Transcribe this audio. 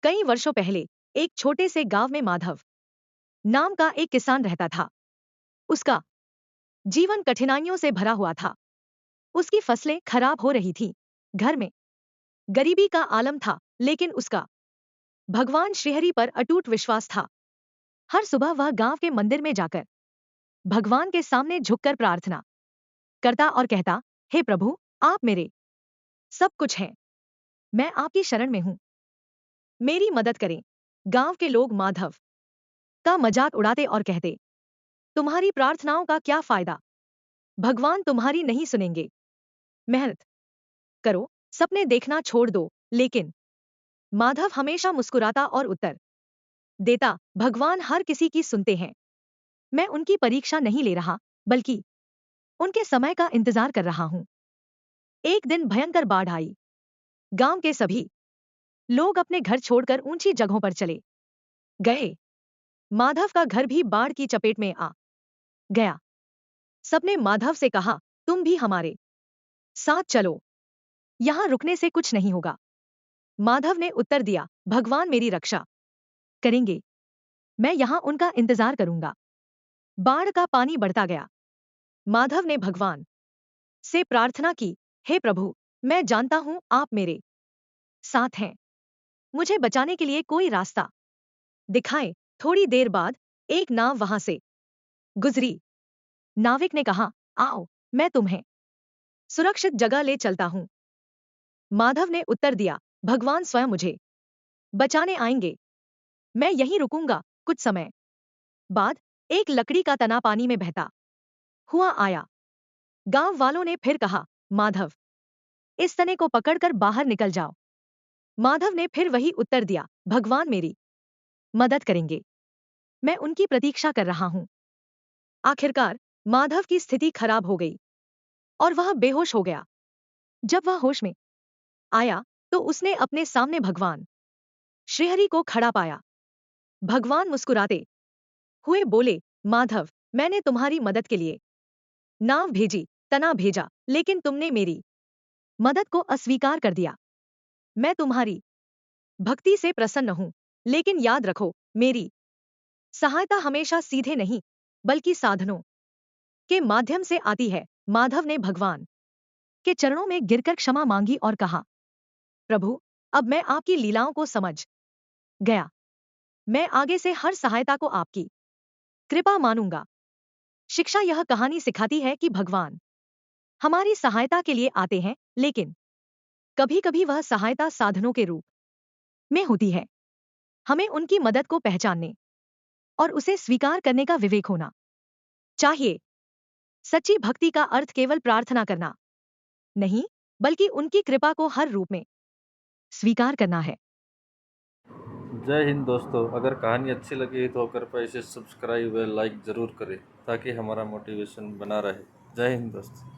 कई वर्षों पहले एक छोटे से गांव में माधव नाम का एक किसान रहता था। उसका जीवन कठिनाइयों से भरा हुआ था। उसकी फसलें खराब हो रही थीं। घर में गरीबी का आलम था, लेकिन उसका भगवान श्रीहरि पर अटूट विश्वास था। हर सुबह वह गांव के मंदिर में जाकर भगवान के सामने झुककर प्रार्थना करता और कहता, हे प्रभु, आप मेरे सब कुछ हैं। मैं आपकी शरण में हूं। मेरी मदद करें। गांव के लोग माधव का मजाक उड़ाते और कहते, तुम्हारी प्रार्थनाओं का क्या फायदा? भगवान तुम्हारी नहीं सुनेंगे। मेहनत करो, सपने देखना छोड़ दो। लेकिन माधव हमेशा मुस्कुराता और उत्तर देता, भगवान हर किसी की सुनते हैं। मैं उनकी परीक्षा नहीं ले रहा, बल्कि उनके समय का इंतजार कर रहा हूं। एक दिन भयंकर बाढ़ आई। गांव के सभी लोग अपने घर छोड़कर ऊंची जगहों पर चले गए। माधव का घर भी बाढ़ की चपेट में आ गया। सबने माधव से कहा, तुम भी हमारे साथ चलो, यहां रुकने से कुछ नहीं होगा। माधव ने उत्तर दिया, भगवान मेरी रक्षा करेंगे। मैं यहां उनका इंतजार करूंगा। बाढ़ का पानी बढ़ता गया। माधव ने भगवान से प्रार्थना की, हे प्रभु, मैं जानता हूं आप मेरे साथ हैं। मुझे बचाने के लिए कोई रास्ता दिखाएं। थोड़ी देर बाद एक नाव वहां से गुजरी। नाविक ने कहा, आओ, मैं तुम्हें सुरक्षित जगह ले चलता हूं। माधव ने उत्तर दिया, भगवान स्वयं मुझे बचाने आएंगे। मैं यहीं रुकूंगा। कुछ समय बाद एक लकड़ी का तना पानी में बहता हुआ आया। गांव वालों ने फिर कहा, माधव, इस तने को पकड़कर बाहर निकल जाओ। माधव ने फिर वही उत्तर दिया, भगवान मेरी मदद करेंगे। मैं उनकी प्रतीक्षा कर रहा हूं। आखिरकार माधव की स्थिति खराब हो गई और वह बेहोश हो गया। जब वह होश में आया तो उसने अपने सामने भगवान श्रीहरि को खड़ा पाया। भगवान मुस्कुराते हुए बोले, माधव, मैंने तुम्हारी मदद के लिए नाव भेजी, तना भेजा, लेकिन तुमने मेरी मदद को अस्वीकार कर दिया। मैं तुम्हारी भक्ति से प्रसन्न हूं, लेकिन याद रखो, मेरी सहायता हमेशा सीधे नहीं, बल्कि साधनों के माध्यम से आती है। माधव ने भगवान के चरणों में गिरकर क्षमा मांगी और कहा, प्रभु, अब मैं आपकी लीलाओं को समझ गया। मैं आगे से हर सहायता को आपकी कृपा मानूंगा। शिक्षा यह कहानी सिखाती है कि भगवान हमारी सहायता के लिए आते हैं, लेकिन कभी कभी वह सहायता साधनों के रूप में होती है। हमें उनकी मदद को पहचानने और उसे स्वीकार करने का विवेक होना चाहिए। सच्ची भक्ति का अर्थ केवल प्रार्थना करना नहीं, बल्कि उनकी कृपा को हर रूप में स्वीकार करना है। जय हिंद दोस्तों। अगर कहानी अच्छी लगी तो कृपया इसे सब्सक्राइब व लाइक ज़रूर करें ताकि हमारा मोटिवेशन बना रहे। जय हिंद दोस्तों।